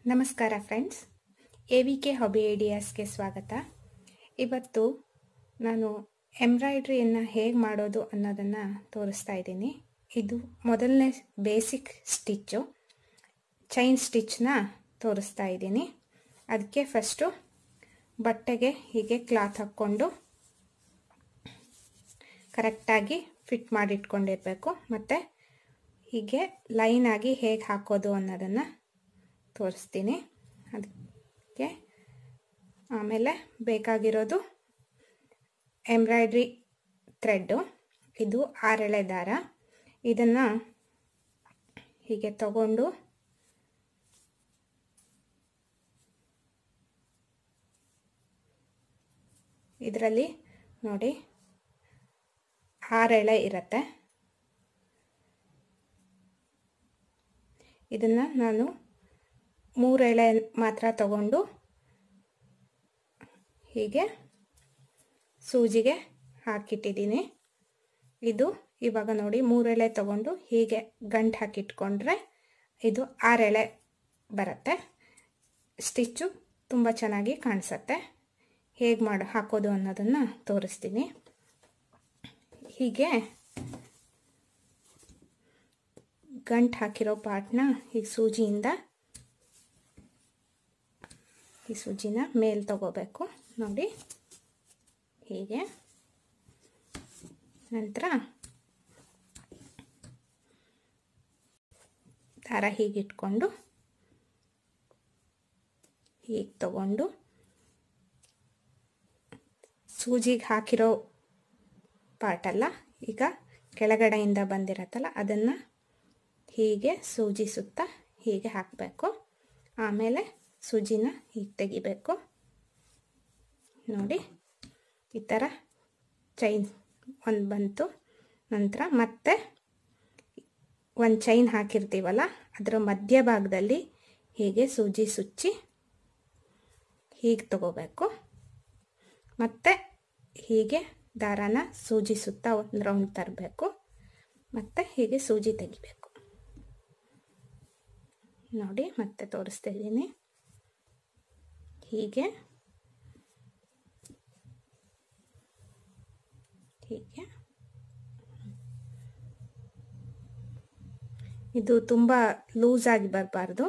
ನಮಸ್ಕಾರ friends, AVK hobby ಐಡಿಯಾಸ್ಗೆ ಸ್ವಾಗತ. ಇವತ್ತು ನಾನು ಎಂಬ್ರಾಯ್ಡ್ರಿಯನ್ನು ಹೇಗೆ ಮಾಡೋದು ಅನ್ನೋದನ್ನು ತೋರಿಸ್ತಾ ಇದ್ದೀನಿ. ಇದು ಮೊದಲನೇ ಬೇಸಿಕ್ ಸ್ಟಿಚ್ಚು, ಚೈನ್ ಸ್ಟಿಚ್ನ ತೋರಿಸ್ತಾ ಇದ್ದೀನಿ. ಅದಕ್ಕೆ ಫಸ್ಟು ಬಟ್ಟೆಗೆ ಹೀಗೆ ಕ್ಲಾತ್ ಹಾಕ್ಕೊಂಡು ಕರೆಕ್ಟಾಗಿ ಫಿಟ್ ಮಾಡಿಟ್ಕೊಂಡಿರಬೇಕು. ಮತ್ತು ಹೀಗೆ ಲೈನಾಗಿ ಹೇಗೆ ಹಾಕೋದು ಅನ್ನೋದನ್ನು ತೋರಿಸ್ತೀನಿ. ಅದಕ್ಕೆ ಆಮೇಲೆ ಬೇಕಾಗಿರೋದು ಎಂಬ್ರಾಯ್ಡ್ರಿ ಥ್ರೆಡ್ಡು. ಇದು 6 ಎಳೆ ದಾರ. ಇದನ್ನು ಹೀಗೆ ತಗೊಂಡು ಇದರಲ್ಲಿ ನೋಡಿ 6 ಎಳೆ ಇರುತ್ತೆ. ಇದನ್ನು ನಾನು 3 ಎಳೆ ಮಾತ್ರ ತಗೊಂಡು ಹೀಗೆ ಸೂಜಿಗೆ ಹಾಕಿಟ್ಟಿದ್ದೀನಿ. ಇದು ಇವಾಗ ನೋಡಿ 3 ಎಳೆ ತಗೊಂಡು ಹೀಗೆ ಗಂಟು ಹಾಕಿಟ್ಕೊಂಡ್ರೆ ಇದು 6 ಎಳೆ ಬರುತ್ತೆ. ಸ್ಟಿಚ್ಚು ತುಂಬ ಚೆನ್ನಾಗಿ ಕಾಣಿಸುತ್ತೆ. ಹೇಗೆ ಹಾಕೋದು ಅನ್ನೋದನ್ನು ತೋರಿಸ್ತೀನಿ. ಹೀಗೆ ಗಂಟು ಹಾಕಿರೋ ಪಾರ್ಟ್ನ ಹೀಗೆ ಸೂಜಿಯಿಂದ ಈ ಸೂಜಿನ ಮೇಲೆ ತಗೋಬೇಕು ನೋಡಿ ಹೀಗೆ. ನಂತರ ದಾರ ಹೀಗಿಟ್ಕೊಂಡು ಹೀಗೆ ತಗೊಂಡು ಸೂಜಿಗೆ ಹಾಕಿರೋ ಪಾರ್ಟಲ್ಲ, ಈಗ ಕೆಳಗಡೆಯಿಂದ ಬಂದಿರತ್ತಲ್ಲ ಅದನ್ನು ಹೀಗೆ ಸೂಜಿ ಸುತ್ತ ಹೀಗೆ ಹಾಕಬೇಕು. ಆಮೇಲೆ ಸೂಜಿನ ಹೀಗೆ ತೆಗಿಬೇಕು ನೋಡಿ. ಈ ಥರ ಚೈನ್ ಒಂದು ಬಂತು. ನಂತರ ಮತ್ತೆ ಒಂದು ಚೈನ್ ಹಾಕಿರ್ತೀವಲ್ಲ ಅದರ ಮಧ್ಯಭಾಗದಲ್ಲಿ ಹೀಗೆ ಸೂಜಿ ಸುಚ್ಚಿ ಹೀಗೆ ತಗೋಬೇಕು. ಮತ್ತು ಹೀಗೆ ದಾರಾನ ಸೂಜಿ ಸುತ್ತ ಒಂದು ರೌಂಡ್ ತರಬೇಕು. ಮತ್ತು ಹೀಗೆ ಸೂಜಿ ತೆಗಿಬೇಕು ನೋಡಿ. ಮತ್ತೆ ತೋರಿಸ್ತಾ ಇದ್ದೀನಿ ಹೀಗೆ ಹೀಗೆ. ಇದು ತುಂಬ ಲೂಸ್ ಆಗಿ ಬರಬಾರ್ದು.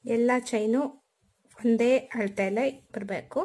ಎಲ್ಲ ಚೈನು ಒಂದೇ ಅಳತೆಯಲ್ಲೇ ಬರಬೇಕು.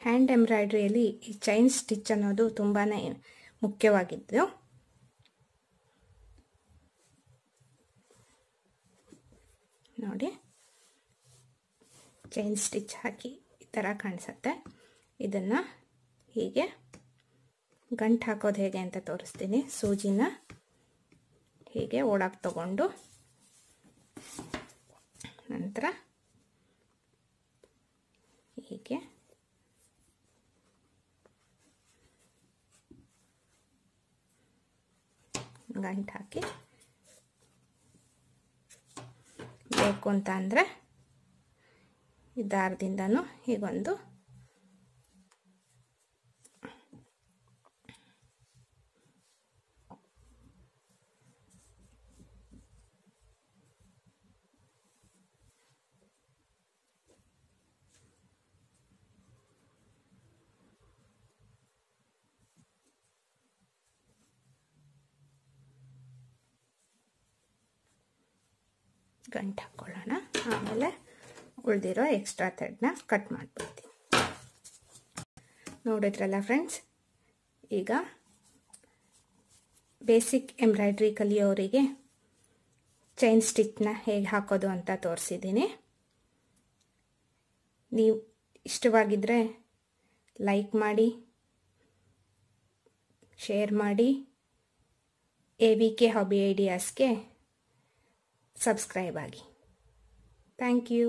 ಹ್ಯಾಂಡ್ ಎಂಬ್ರಾಯ್ಡ್ರಿಯಲ್ಲಿ ಈ ಚೈನ್ ಸ್ಟಿಚ್ ಅನ್ನೋದು ತುಂಬಾ ಮುಖ್ಯವಾಗಿದ್ದು. ನೋಡಿ ಚೈನ್ ಸ್ಟಿಚ್ ಹಾಕಿ ಈ ಥರ ಕಾಣಿಸುತ್ತೆ. ಇದನ್ನು ಹೀಗೆ ಗಂಟು ಹಾಕೋದು ಹೇಗೆ ಅಂತ ತೋರಿಸ್ತೀನಿ. ಸೂಜಿನ ಹೀಗೆ ಒಳಗೆ ತಗೊಂಡು ನಂತರ ಹೀಗೆ ಗಂಟು ಹಾಕಿ, ಬೇಕು ಅಂತ ಅಂದರೆ ಈ ದಾರದಿಂದನೂ ಹೀಗೊಂದು ಗಂಟು ಹಾಕ್ಕೊಳ್ಳೋಣ. ಆಮೇಲೆ ಉಳಿದಿರೋ ಎಕ್ಸ್ಟ್ರಾ ಥ್ರೆಡ್ನ ಕಟ್ ಮಾಡಿಬಿಡ್ತೀನಿ. ನೋಡಿದ್ರಲ್ಲ ಫ್ರೆಂಡ್ಸ್, ಈಗ ಬೇಸಿಕ್ ಎಂಬ್ರಾಯ್ಡ್ರಿ ಕಲಿಯೋರಿಗೆ ಚೈನ್ ಸ್ಟಿಚ್ನ ಹೇಗೆ ಹಾಕೋದು ಅಂತ ತೋರಿಸಿದ್ದೀನಿ. ನೀವು ಇಷ್ಟವಾಗಿದ್ದರೆ ಲೈಕ್ ಮಾಡಿ, ಶೇರ್ ಮಾಡಿ, AVK ಹಾಬಿ ಐಡಿಯಾಸ್ಗೆ ಸಬ್ಸ್ಕ್ರೈಬ್ ಆಗಿ. Thank you.